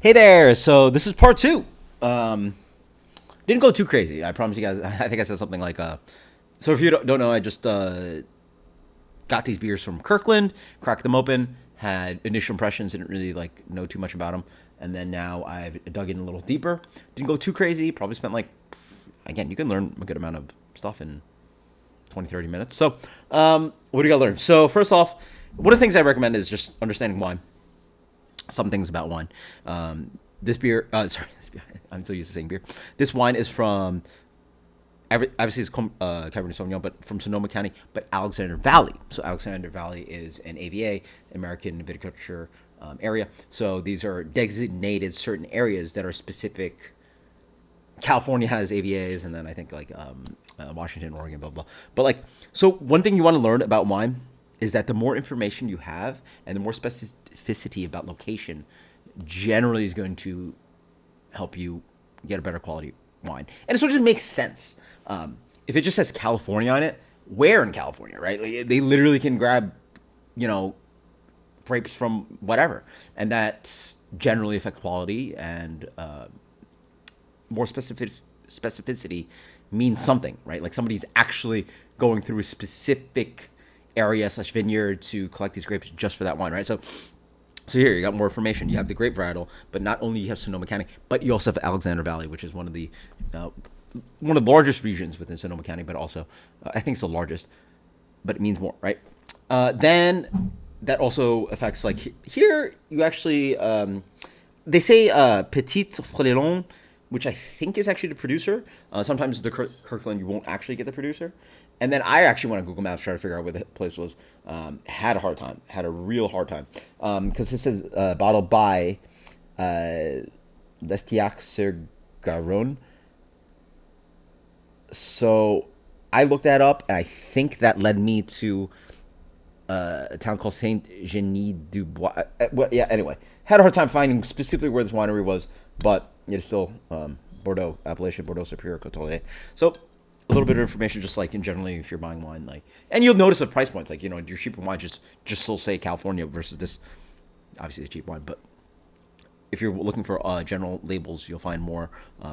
Hey there. So this is part two. Didn't go too crazy. I promise you guys. I think I said something like, so if you don't know, I just got these beers from Kirkland, cracked them open, had initial impressions, didn't really like know too much about them, and then now I've dug in a little deeper. Didn't go too crazy. Probably spent like, again, you can learn a good amount of stuff in 20, 30 minutes. So, what do you got to learn? So first off, one of the things I recommend is just understanding wine. Some things about wine. This beer, this beer, I'm so used to saying beer. This wine is from, obviously it's Cabernet Sauvignon, but from Sonoma County, but Alexander Valley. So Alexander Valley is an AVA, American Viticulture area. So these are designated certain areas that are specific. California has AVAs, and then I think like Washington, Oregon, blah, blah. But like, so one thing you want to learn about wine is that the more information you have and the more specificity about location generally is going to help you get a better quality wine. And it sort of just makes sense. If it just says California on it, where in California, right? Like, they literally can grab, grapes from whatever. And that generally affects quality, and more specificity means something, right? Like somebody's actually going through a specific area / vineyard to collect these grapes just for that wine, right? So here you got more information. You have the grape varietal, but not only you have Sonoma County, but you also have Alexander Valley, which is one of the largest regions within Sonoma County, but also I think it's the largest, but it means more, right? Then that also affects, like, here you actually they say Petit Frelon, which I think is actually the producer. Sometimes the Kirkland, you won't actually get the producer. And then I actually went on Google Maps trying to figure out where the place was. Had a real hard time. Because this is bottled by Lestiac-sur-Garonne. So I looked that up, and I think that led me to a town called Saint-Genis-du-Bois. Anyway. Had a hard time finding specifically where this winery was, but it's still Bordeaux, appellation, Bordeaux Superieur, Cotelet. So a little bit of information, just like in generally if you're buying wine, like, and you'll notice the price points, like, your cheaper wine just still say California versus this, obviously it's cheap wine, but if you're looking for general labels, you'll find more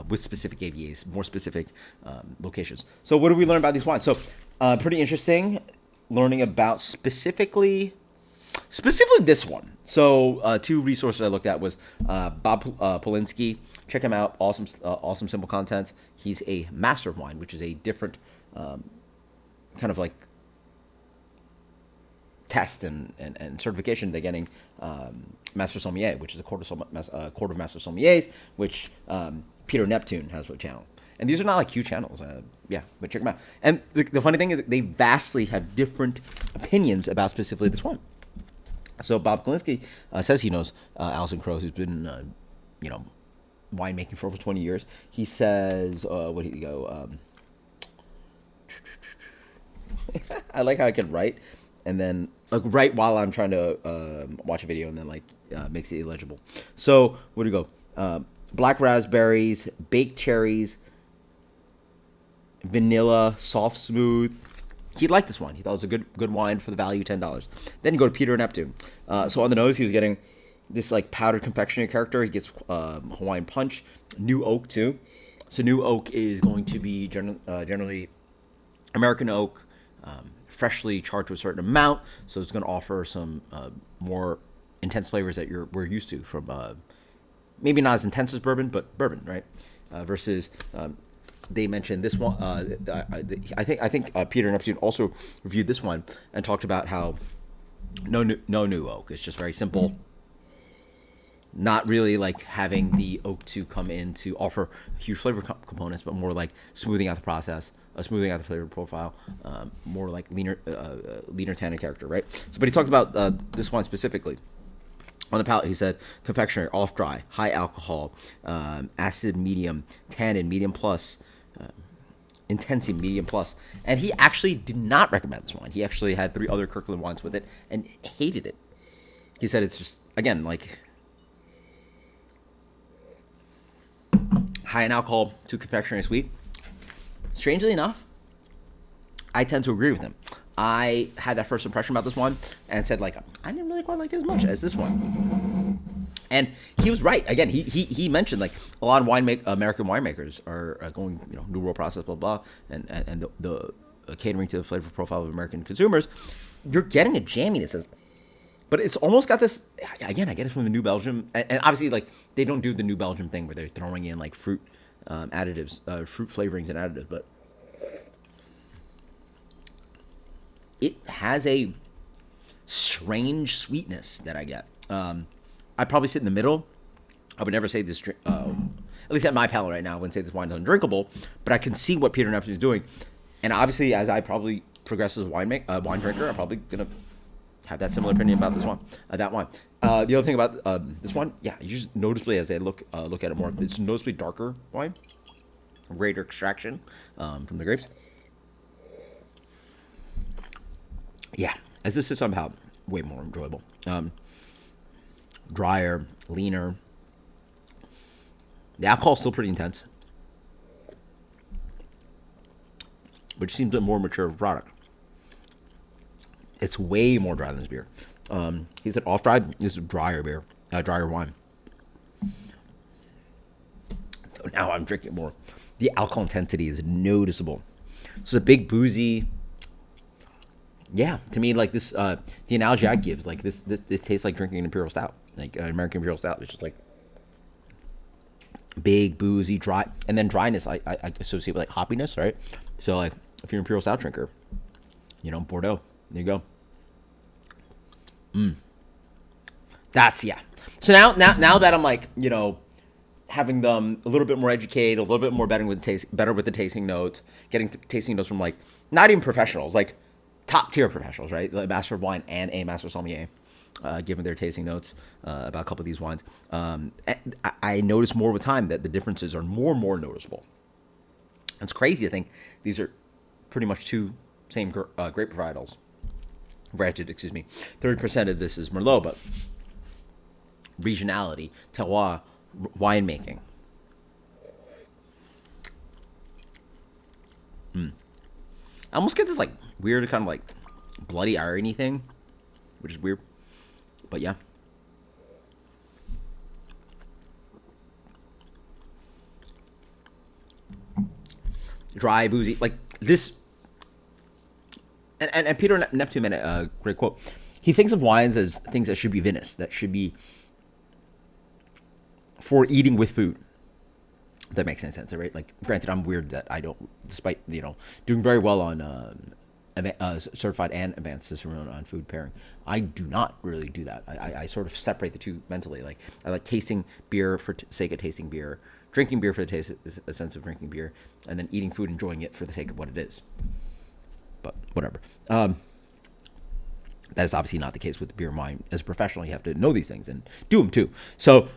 with specific AVAs, more specific locations. So what do we learn about these wines? So pretty interesting, learning about specifically this one. So two resources I looked at was Bob Polinsky. Check him out. Awesome simple content. He's a master of wine, which is a different kind of like test and certification they're getting. Master Sommelier, which is a court of master sommeliers, which Peter Neptune has a channel. And these are not like huge channels. But check them out. And the funny thing is that they vastly have different opinions about specifically this one. So Bob Polinsky says he knows Alison Krauss, who's been, winemaking for over 20 years. He says, what did he go? I like how I can write, and then write while I'm trying to watch a video, and then makes it illegible. So where do you go? Black raspberries, baked cherries, vanilla, soft smooth. He liked this wine. He thought it was a good wine for the value, $10. Then you go to Peter Neptune. So on the nose, he was getting this like powdered confectionery character. He gets Hawaiian punch, new oak too. So new oak is going to be generally American oak, freshly charred to a certain amount. So it's going to offer some more intense flavors that we're used to from maybe not as intense as bourbon, but bourbon, right? Versus they mentioned this one. I think Peter Neptune also reviewed this one and talked about how no new oak. It's just very simple. Not really like having the oak to come in to offer huge flavor components, but more like smoothing out the process, smoothing out the flavor profile, more like leaner tannin character, right? So, but he talked about this one specifically. On the palate, he said confectionery, off dry, high alcohol, acid medium, tannin medium plus, intensity medium plus. And he actually did not recommend this wine. He actually had 3 other Kirkland wines with it and hated it. He said it's just, again, like high in alcohol, too confectionery sweet. Strangely enough, I tend to agree with him. I had that first impression about this one and said, like, I didn't really quite like it as much as this one. And he was right. Again, he mentioned like a lot of American winemakers are going, new world process, blah blah, and the catering to the flavor profile of American consumers. You're getting a jamminess, but it's almost got this. Again, I get it from the New Belgium, and obviously like they don't do the New Belgium thing where they're throwing in like fruit additives, fruit flavorings and additives, but it has a strange sweetness that I get. I probably sit in the middle. I would never say this drink, at least at my palate right now, I wouldn't say this wine is undrinkable, but I can see what Peter Neptune is doing. And obviously, as I probably progress as a wine drinker, I'm probably going to have that similar opinion about this one, that wine. The other thing about this one, yeah, you just noticeably as I look at it more, it's noticeably darker wine, greater extraction from the grapes. Yeah, as this is somehow way more enjoyable. Drier, leaner. The alcohol's still pretty intense, which seems a more mature product. It's way more dry than this beer. He said off-dry. This is drier beer, drier wine. Now I'm drinking more. The alcohol intensity is noticeable. So the big boozy. Yeah, to me, like this, the analogy I give is like this tastes like drinking an imperial stout, like an American imperial stout. It's just like big, boozy, dry, and then dryness I associate with like hoppiness, right? So like if you're an imperial stout drinker, Bordeaux, there you go. That's yeah. So now that I'm like having them a little bit more educated, a little bit more better with the tasting notes, getting tasting notes from like not even professionals, like top tier professionals, right? Like Master of Wine and a Master Sommelier, given their tasting notes about a couple of these wines. I notice more with time that the differences are more and more noticeable. It's crazy to think these are pretty much two same grape varietals. Granted, 30% of this is Merlot, but regionality, terroir, winemaking. I almost get this like weird kind of like bloody irony thing, which is weird, but yeah. Dry, boozy, like this. And Peter Neptune made a great quote. He thinks of wines as things that should be vinous, that should be for eating with food. That makes any sense, right? Like, granted, I'm weird that I don't, despite doing very well on certified and advanced Cicerone on food pairing, I do not really do that. I sort of separate the two mentally. Like, I like tasting beer for sake of tasting beer, drinking beer for the taste, a sense of drinking beer, and then eating food, enjoying it for the sake of what it is. But whatever. That is obviously not the case with the beer and wine. As a professional, you have to know these things and do them too. So,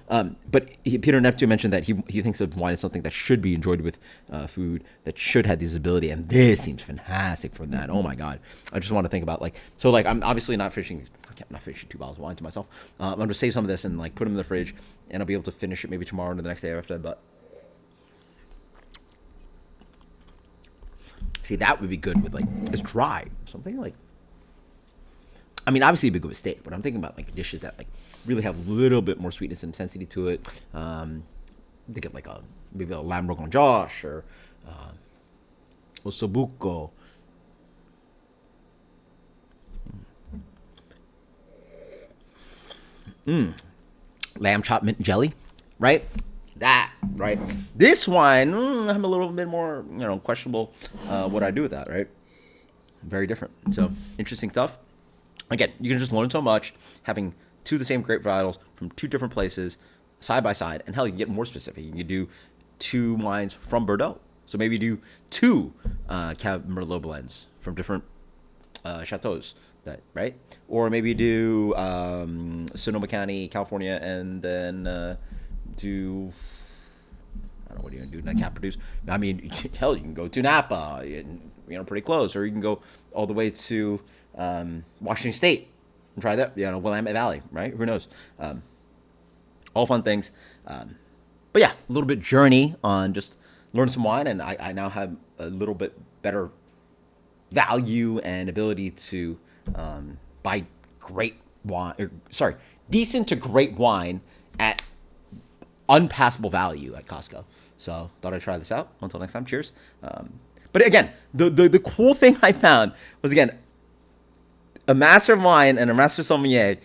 Peter Neptune mentioned that he thinks of wine as something that should be enjoyed with food, that should have this ability, and this seems fantastic for that. Oh my God. I just want to think about I'm obviously not finishing, I'm not finishing 2 bottles of wine to myself. I'm going to save some of this and like put them in the fridge, and I'll be able to finish it maybe tomorrow or the next day after that. But see, that would be good with like, it's dry. Something like, obviously it'd be good with steak, but I'm thinking about like dishes that like really have a little bit more sweetness and intensity to it. Think of like maybe a lamb rogan josh or ossobuco. Lamb chop mint jelly, right? That, right? This wine, I'm a little bit more, questionable what I do with that, right? Very different. So interesting stuff. Again, you can just learn so much having two of the same grape varietals from two different places side by side. And hell, you can get more specific. You can do 2 wines from Bordeaux. So maybe do 2 Cab Merlot blends from different chateaus, right? Or maybe do Sonoma County, California, and then do, I don't know, what are you going to do? Not Cap produce. Hell, you can go to Napa, pretty close. Or you can go all the way to Washington State and try that, Willamette Valley, right? Who knows? All fun things. But yeah, a little bit journey on just learn some wine, and I now have a little bit better value and ability to buy great wine, decent to great wine at unpassable value at Costco. So thought I'd try this out. Until next time, cheers. But again, the cool thing I found was, again, a master of wine and a master sommelier,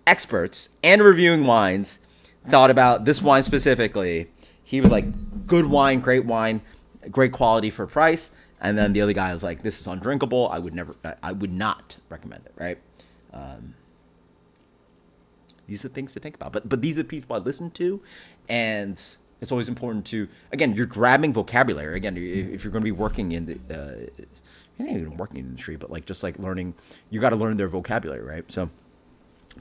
experts and reviewing wines, thought about this wine specifically. He was like, good wine, great quality for price. And then the other guy was like, this is undrinkable. I would not recommend it, right? These are things to think about. But these are people I listen to, and it's always important to, again, you're grabbing vocabulary. Again, if you're going to be working in the, you're not even working in the industry, but like just like learning, you got to learn their vocabulary, right? So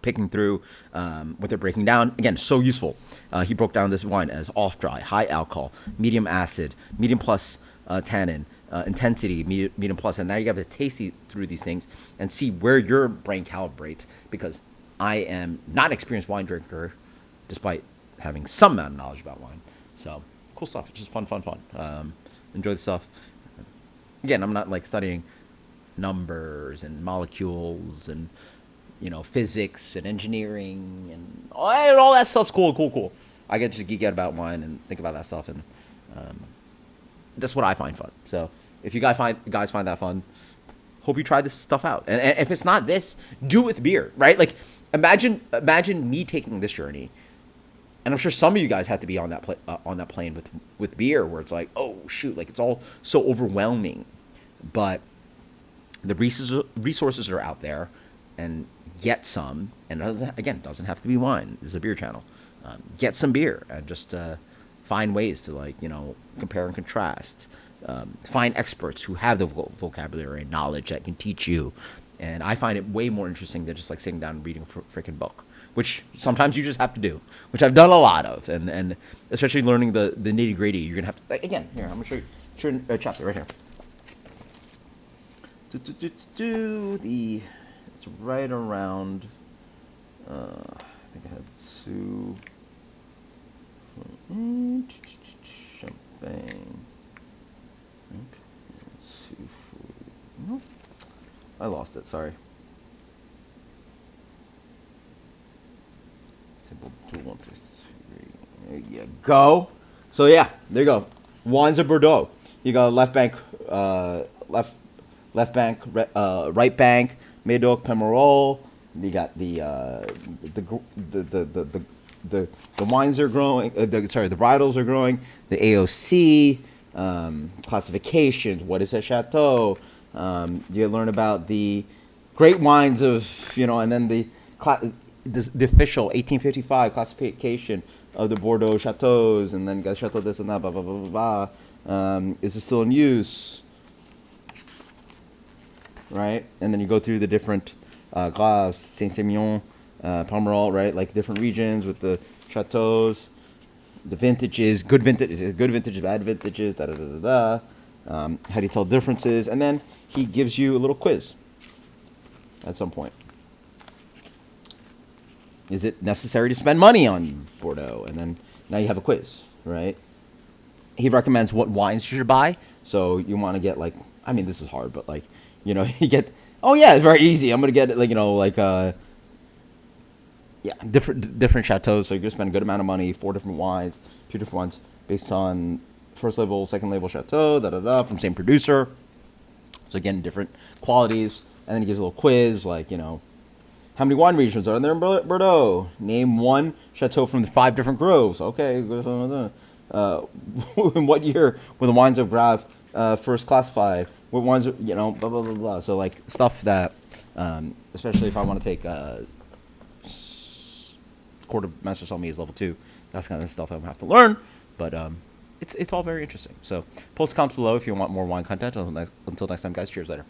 picking through what they're breaking down, again, so useful. He broke down this wine as off dry, high alcohol, medium acid, medium plus tannin, intensity, medium plus, and now you got to taste through these things and see where your brain calibrates, because I am not an experienced wine drinker, despite having some amount of knowledge about wine. So cool stuff. It's just fun. Enjoy the stuff. Again, I'm not like studying numbers and molecules and, you know, physics and engineering and all that stuff's cool. I get to just geek out about wine and think about that stuff, and that's what I find fun. So if you guys find that fun, hope you try this stuff out. And if it's not this, do it with beer, right? Like imagine me taking this journey, and I'm sure some of you guys have to be on that plane with beer, where it's like, oh shoot, like it's all so overwhelming. But the resources are out there, and get some. And it doesn't have to be wine. This is a beer channel. Get some beer and just find ways to, like, you know, compare and contrast. Find experts who have the vocabulary and knowledge that can teach you. And I find it way more interesting than just like sitting down and reading a freaking book, which sometimes you just have to do, which I've done a lot of. And especially learning the nitty gritty, you're going to have to, like, again, here, I'm going to show you a chapter right here. It's right around, I think I had two, champagne. Nope. I lost it, sorry. Simple 2, 1, 2, 3. There you go. So yeah, there you go. Wines of Bordeaux. You got left bank, right bank, Médoc, Pomerol. You got the wines are growing. The varietals are growing. The AOC. Classifications. What is a chateau? You learn about the great wines of, you know, and then the official 1855 classification of the Bordeaux chateaus, and then got chateau this and that, blah blah blah blah blah. Is it still in use? Right, and then you go through the different Graves, Saint-Sémillon, Pomerol, right, like different regions with the chateaus. The vintages, good vintages, bad vintages, How do you tell differences? And then he gives you a little quiz at some point. Is it necessary to spend money on Bordeaux? And then now you have a quiz, right? He recommends what wines you should buy. So you want to get, like, I mean, this is hard, but like, you know, you get, oh yeah, it's very easy. I'm going to get, like, you know, like, yeah, different chateaus. So you're gonna spend a good amount of money. 4 different wines, 2 different ones based on first label, second label chateau, from same producer. So again, different qualities. And then he gives a little quiz, like, you know, how many wine regions are there in Bordeaux? Name one chateau from the 5 different groves. Okay. In what year were the wines of Graves first classified? What wines are, you know, blah blah blah blah. So like stuff that, especially if I want to take Quarter Master Sommelier is level 2. That's kind of stuff I'm gonna have to learn, but it's all very interesting. So post comments below if you want more wine content. Until next time, guys. Cheers later.